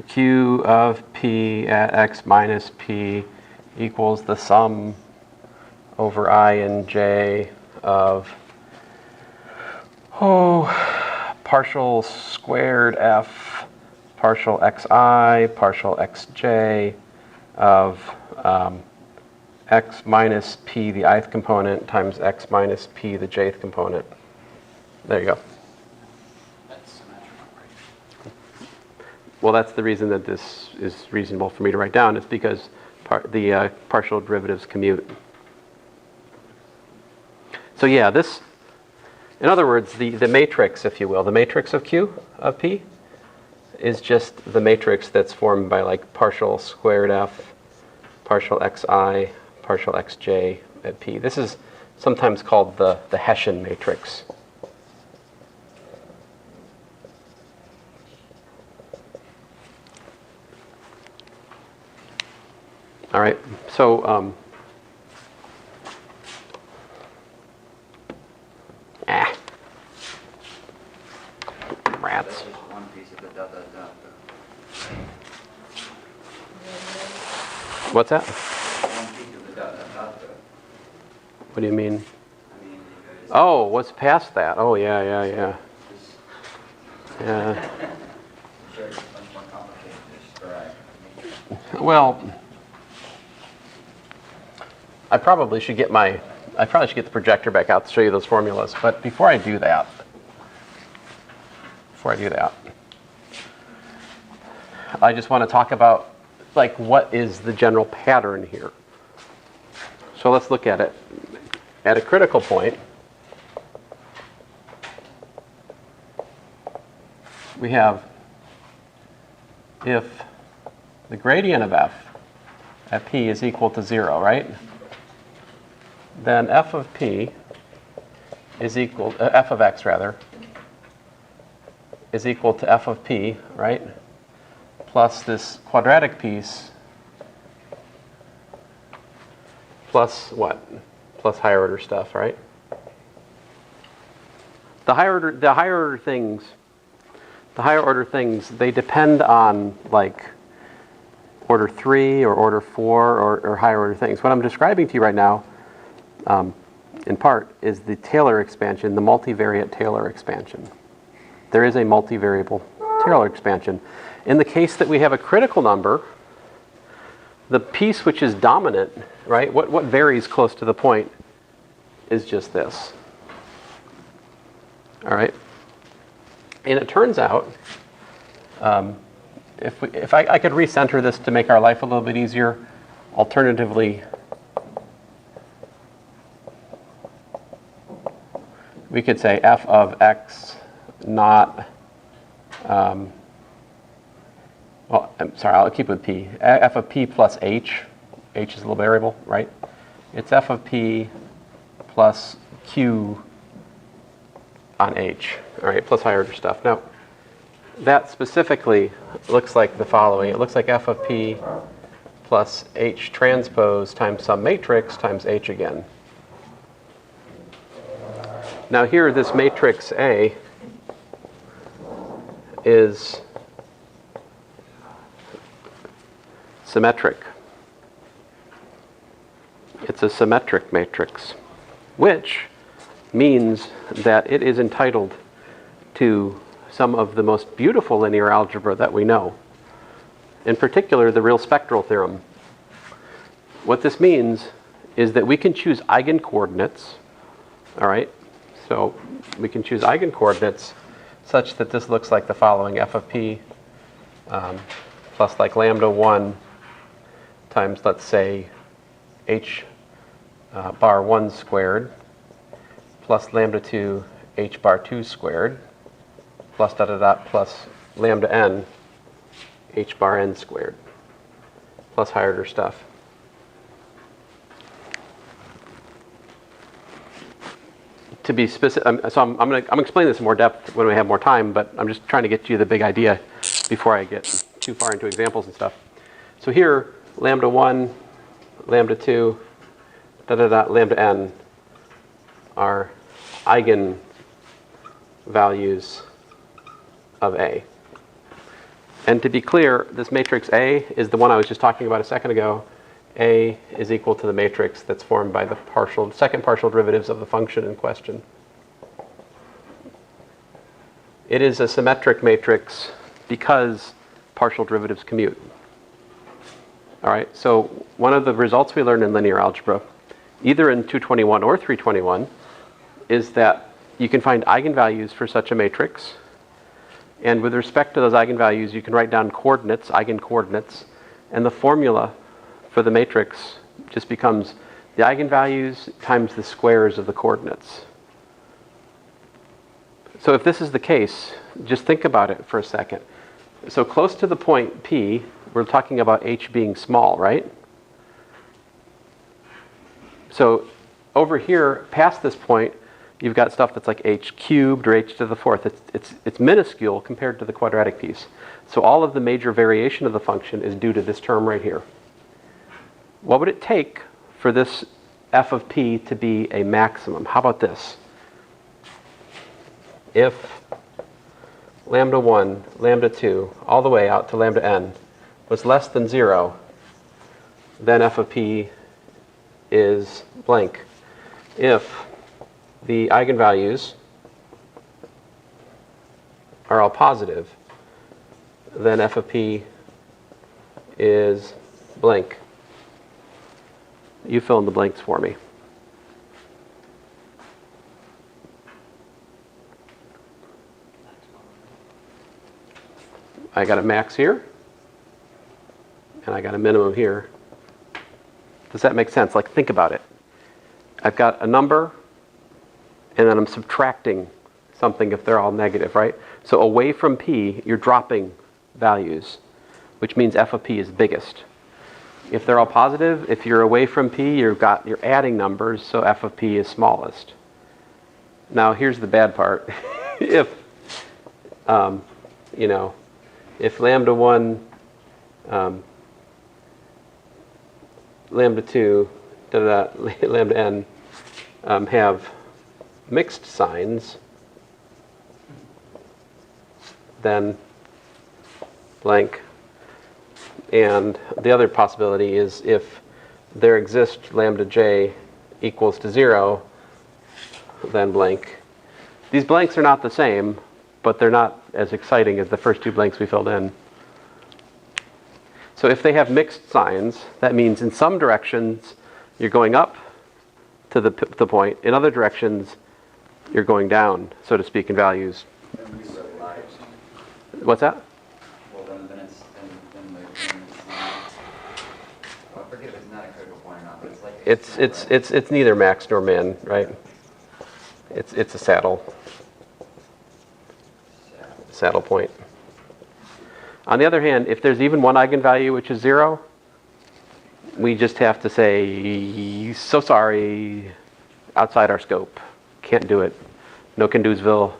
Q of P at x minus P equals the sum over I and J of partial squared F partial xi partial xj of x minus P, the ith component, times x minus P, the jth component. There you go. That's symmetrical, right? Well, that's the reason that this is reasonable for me to write down. It's because the partial derivatives commute. So yeah, this, in other words, the matrix, if you will, the matrix of Q of P is just the matrix that's formed by like partial squared F, partial xi, partial xj at P. This is sometimes called the Hessian matrix. All right, so rats. That's just one piece of the dot, dot, dot. What's that? One piece of the dot, dot, dot. What do you mean? I mean, you guys. Oh, what's past that? Oh, yeah. Just, Yeah. sure, it's much more complicated to describe. Well, I probably should get the projector back out to show you those formulas. But before I do that, I just want to talk about like what is the general pattern here. So let's look at it. At a critical point, we have if the gradient of f at P is equal to 0, right? Then f of P is equal, f of x rather, is equal to f of P, right? Plus this quadratic piece, plus what? Plus higher order stuff, right? The higher order things, they depend on like order 3 or order 4 or higher order things. What I'm describing to you right now, in part, is the Taylor expansion, the multivariate Taylor expansion. There is a multivariable Taylor expansion. In the case that we have a critical number, the piece which is dominant, right, what varies close to the point is just this. All right? And it turns out, if I could recenter this to make our life a little bit easier, alternatively, we could say f of x not, well, I'm sorry, I'll keep with p. F of p plus h. H is a little variable, right? It's f of p plus q on h, all right, plus higher order stuff. Now, that specifically looks like the following. It looks like f of p plus h transpose times some matrix times h again. Now here, this matrix A is symmetric. It's a symmetric matrix, which means that it is entitled to some of the most beautiful linear algebra that we know. In particular, the real spectral theorem. What this means is that we can choose eigencoordinates, all right? So we can choose eigencoordinates such that this looks like the following: f of p plus like lambda 1 times, let's say, h bar 1 squared plus lambda 2 h bar 2 squared plus dot dot dot plus lambda n h bar n squared plus higher order stuff. To be specific, so I'm going to explain this in more depth when we have more time, but I'm just trying to get you the big idea before I get too far into examples and stuff. So here, lambda 1, lambda 2, da da da, lambda n are eigen values of A. And to be clear, this matrix A is the one I was just talking about a second ago. A is equal to the matrix that's formed by the second partial derivatives of the function in question. It is a symmetric matrix because partial derivatives commute. All right, so one of the results we learned in linear algebra, either in 221 or 321, is that you can find eigenvalues for such a matrix. And with respect to those eigenvalues, you can write down coordinates, eigencoordinates, and the formula for the matrix just becomes the eigenvalues times the squares of the coordinates. So if this is the case, just think about it for a second. So close to the point P, we're talking about h being small, right? So over here, past this point, you've got stuff that's like h cubed or h to the fourth. It's minuscule compared to the quadratic piece. So all of the major variation of the function is due to this term right here. What would it take for this f of p to be a maximum? How about this? If lambda 1, lambda 2, all the way out to lambda n was less than 0, then f of p is blank. If the eigenvalues are all positive, then f of p is blank. You fill in the blanks for me. I got a max here, and I got a minimum here. Does that make sense? Like, think about it. I've got a number, and then I'm subtracting something if they're all negative, right? So away from p, you're dropping values, which means f of p is biggest. If they're all positive, if you're away from p, you're adding numbers, so f of p is smallest. Now here's the bad part. If if lambda 1, lambda 2, lambda n have mixed signs, then blank. And the other possibility is if there exists lambda j equals to 0, then blank. These blanks are not the same, but they're not as exciting as the first two blanks we filled in. So if they have mixed signs, that means in some directions you're going up to the point. In other directions, you're going down, so to speak, in values. Then we realize. What's that? Well, then it's well, I forget if it's not a critical point or not, but it's like It's neither max nor min, right? It's a saddle point. On the other hand, if there's even one eigenvalue which is 0, we just have to say, so sorry, outside our scope. Can't do it. No can do'sville.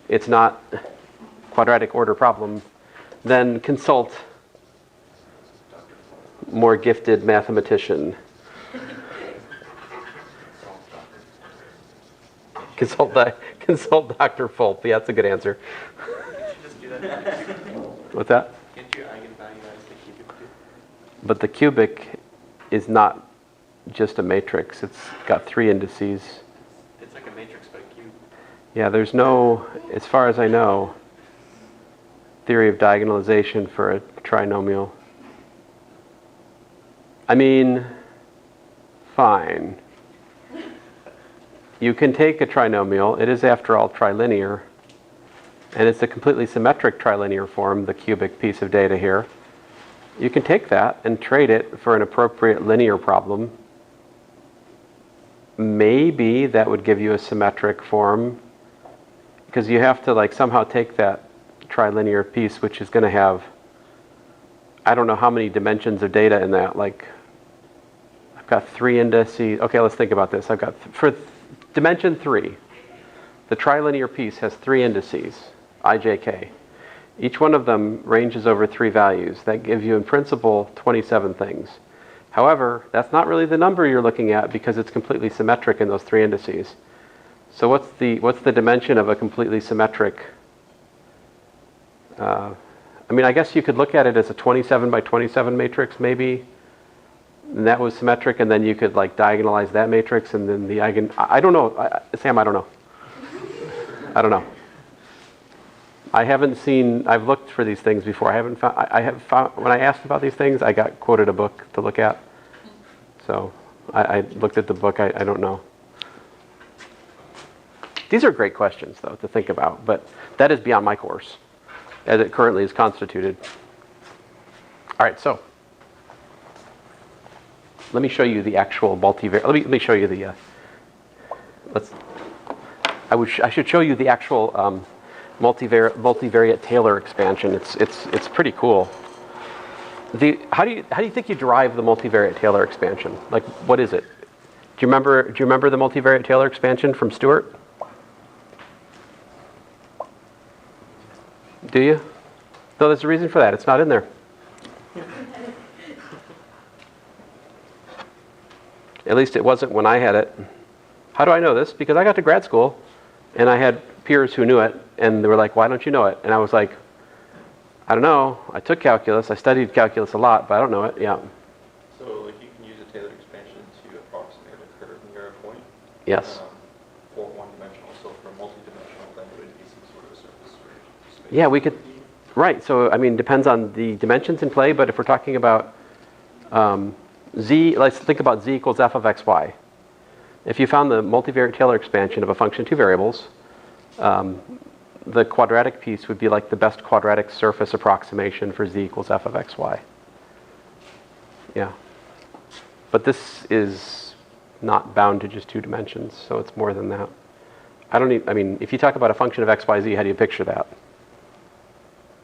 It's not quadratic order problem. Then consult more gifted mathematician. Consult Dr. Fulp. Yeah, that's a good answer. Just do that. What's that? Can't you eigenvalue that as the cubic too? But the cubic is not just a matrix. It's got 3 indices. It's like a matrix but a cube. Yeah, there's no, as far as I know, theory of diagonalization for a trinomial. I mean, fine. You can take a trinomial. It is, after all, trilinear. And it's a completely symmetric trilinear form, the cubic piece of data here. You can take that and trade it for an appropriate linear problem. Maybe that would give you a symmetric form, because you have to somehow take that trilinear piece, which is going to have, I don't know how many dimensions of data in that. I've got 3 indices. Okay, let's think about this. I've got, for dimension 3, the trilinear piece has 3 indices, I, j, k. Each one of them ranges over 3 values. That gives you, in principle, 27 things. However, that's not really the number you're looking at because it's completely symmetric in those 3 indices. So what's the dimension of a completely symmetric I mean, I guess you could look at it as a 27 by 27 matrix, maybe. And that was symmetric, and then you could like diagonalize that matrix, and then the eigen. I don't know, Sam. I don't know. I don't know. I haven't seen. I've looked for these things before. I haven't found. I have found when I asked about these things, I got quoted a book to look at. So I looked at the book. I don't know. These are great questions, though, to think about. But that is beyond my course, as it currently is constituted. All right. So. Let me show you the actual multivariate. Let me show you the. I should show you the actual multivariate Taylor expansion. It's pretty cool. How do you think you derive the multivariate Taylor expansion? Like, what is it? Do you remember the multivariate Taylor expansion from Stewart? Do you? No, there's a reason for that. It's not in there. At least it wasn't when I had it. How do I know this? Because I got to grad school, and I had peers who knew it, and they were like, why don't you know it? And I was like, I don't know. I took calculus. I studied calculus a lot, but I don't know it. Yeah. So like you can use a Taylor expansion to approximate a curve near a point? Yes. For one-dimensional. So for multi-dimensional, then it would be some sort of surface or space. Yeah, we could. Right. So, I mean, depends on the dimensions in play, but if we're talking about z, let's think about z equals f of xy. If you found the multivariate Taylor expansion of a function of two variables, the quadratic piece would be like the best quadratic surface approximation for z equals f of xy. Yeah. But this is not bound to just two dimensions, so it's more than that. I mean, if you talk about a function of x, y, z, how do you picture that?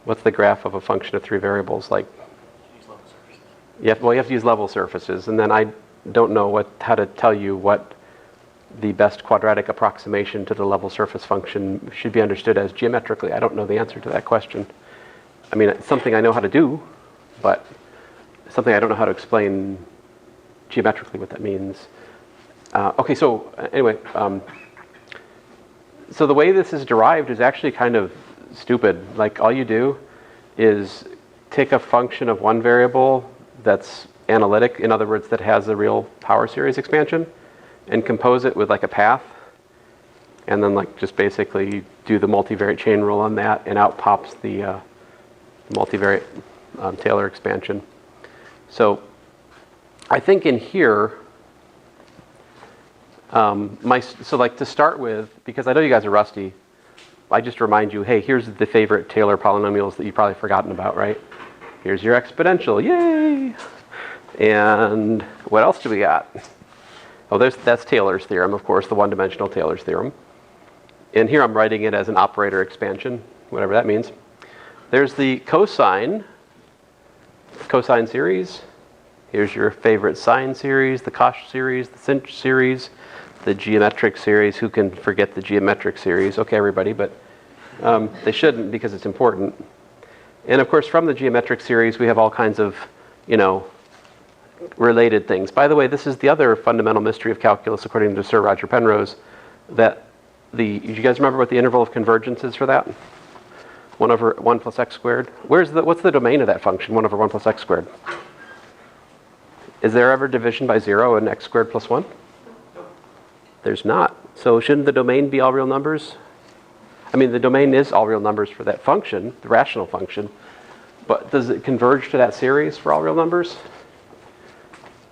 What's the graph of a function of three variables? Like, you have to use level surfaces, and then I don't know how to tell you what the best quadratic approximation to the level surface function should be understood as geometrically. I don't know the answer to that question. I mean, it's something I know how to do, but something I don't know how to explain geometrically what that means. Okay, so anyway, so the way this is derived is actually kind of stupid. Like, all you do is take a function of one variable that's analytic, in other words, that has a real power series expansion, and compose it with like a path, and then like just basically do the multivariate chain rule on that, and out pops the multivariate Taylor expansion. So I think in here, so like to start with, because I know you guys are rusty, I just remind you, hey, here's the favorite Taylor polynomials that you've probably forgotten about, right? Here's your exponential, yay! And what else do we got? Oh, that's Taylor's theorem, of course, the one-dimensional Taylor's theorem. And here I'm writing it as an operator expansion, whatever that means. There's the cosine series. Here's your favorite sine series, the cosh series, the sinh series, the geometric series. Who can forget the geometric series? Okay, everybody, but they shouldn't, because it's important. And of course, from the geometric series, we have all kinds of, related things. By the way, this is the other fundamental mystery of calculus, according to Sir Roger Penrose, that you guys remember what the interval of convergence is for that? 1 over 1 plus x squared. What's the domain of that function, 1 over 1 plus x squared? Is there ever division by 0 in x squared plus 1? There's not. So shouldn't the domain be all real numbers? I mean, the domain is all real numbers for that function, the rational function, but does it converge to that series for all real numbers?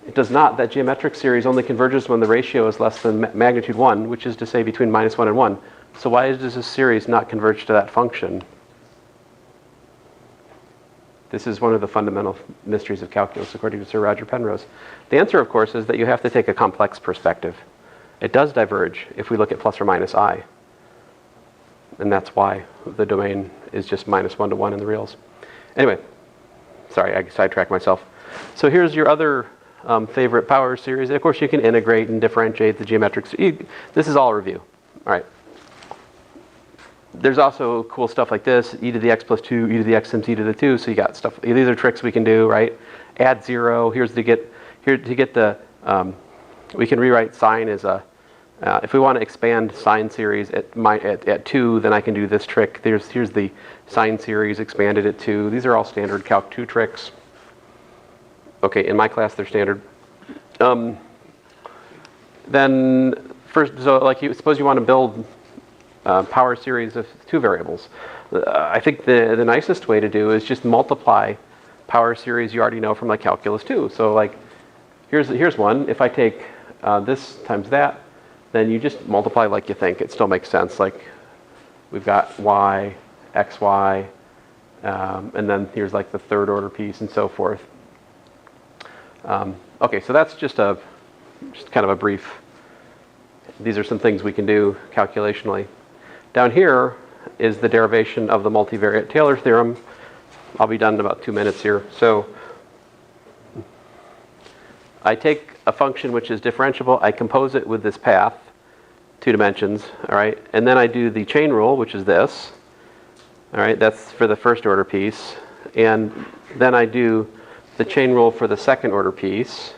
It does not. That geometric series only converges when the ratio is less than magnitude 1, which is to say between minus 1 and 1. So why does this series not converge to that function? This is one of the fundamental mysteries of calculus, according to Sir Roger Penrose. The answer, of course, is that you have to take a complex perspective. It does diverge if we look at plus or minus I. And that's why the domain is just minus 1 to 1 in the reals. Anyway, sorry, I sidetracked myself. So here's your other favorite power series. Of course, you can integrate and differentiate the geometric. This is all review. All right. There's also cool stuff like this, e to the x plus 2, e to the x times e to the 2. So you got stuff. These are tricks we can do, right? Add 0. Here's to get the. We can rewrite sine as a If we want to expand sine series at 2, then I can do this trick. Here's the sine series expanded at 2. These are all standard Calc 2 tricks. Okay, in my class they're standard. Then first, so like suppose you want to build power series of 2 variables. I think the nicest way to do is just multiply power series you already know from like calculus 2. So like here's one. If I take this times that, then you just multiply like you think. It still makes sense. Like we've got y, xy, and then here's like the third order piece and so forth. Okay, so that's just kind of a brief. These are some things we can do calculationally. Down here is the derivation of the multivariate Taylor theorem. I'll be done in about 2 minutes here. So I take a function which is differentiable, I compose it with this path, 2 dimensions, all right? And then I do the chain rule, which is this, all right? That's for the first order piece. And then I do the chain rule for the second order piece.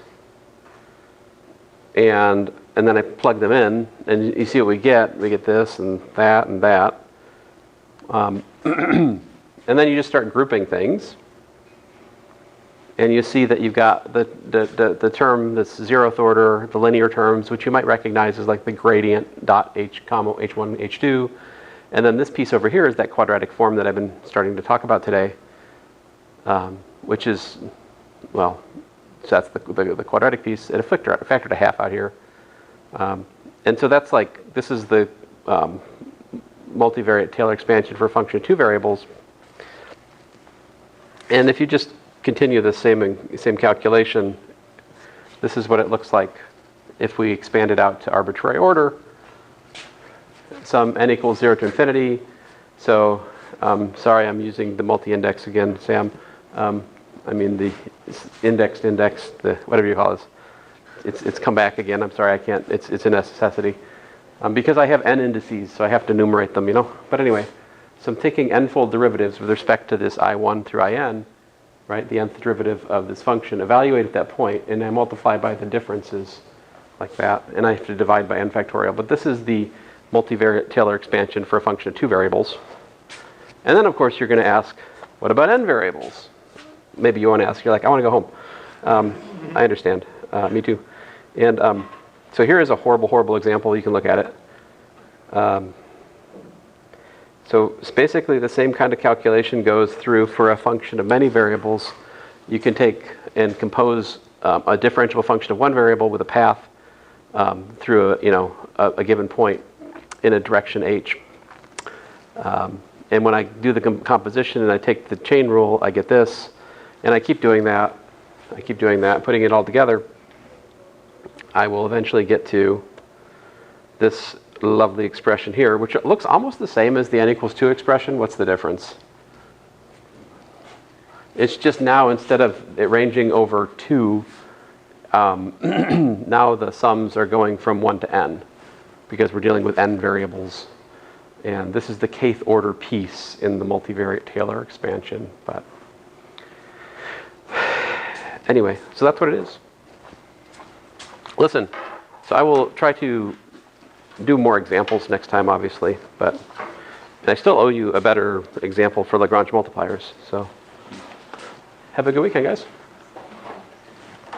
And then I plug them in, and you see what we get. We get this and that and that. And then you just start grouping things. And you see that you've got the term that's 0th order, the linear terms, which you might recognize as like the gradient dot h comma h1, h2. And then this piece over here is that quadratic form that I've been starting to talk about today, which is, well, so that's the quadratic piece at a factor to half out here. And so that's like, this is the multivariate Taylor expansion for a function of 2 variables. And if you just continue the same calculation, this is what it looks like if we expand it out to arbitrary order. Some n equals 0 to infinity. So, sorry, I'm using the multi-index again, Sam. I mean the indexed, the whatever you call this. It's come back again. I'm sorry, I can't. It's a necessity because I have n indices, so I have to enumerate them, you know. But anyway, so I'm taking n-fold derivatives with respect to this I1 through In, right? The nth derivative of this function, evaluate at that point, and I multiply by the differences like that, and I have to divide by n factorial. But this is the multivariate Taylor expansion for a function of 2 variables. And then, of course, you're going to ask, what about n variables? Maybe you want to ask, you're like, I want to go home. I understand. Me too. And so here is a horrible, horrible example. You can look at it. So it's basically the same kind of calculation goes through for a function of many variables. You can take and compose a differentiable function of 1 variable with a path through a given point in a direction h. And when I do the composition and I take the chain rule, I get this. And I keep doing that. Putting it all together, I will eventually get to this lovely expression here, which looks almost the same as the n equals 2 expression. What's the difference? It's just now, instead of it ranging over 2, now the sums are going from 1 to n, because we're dealing with n variables. And this is the kth order piece in the multivariate Taylor expansion. But anyway, so that's what it is. Listen, so I will try to do more examples next time, obviously, but I still owe you a better example for Lagrange multipliers. So have a good weekend, guys.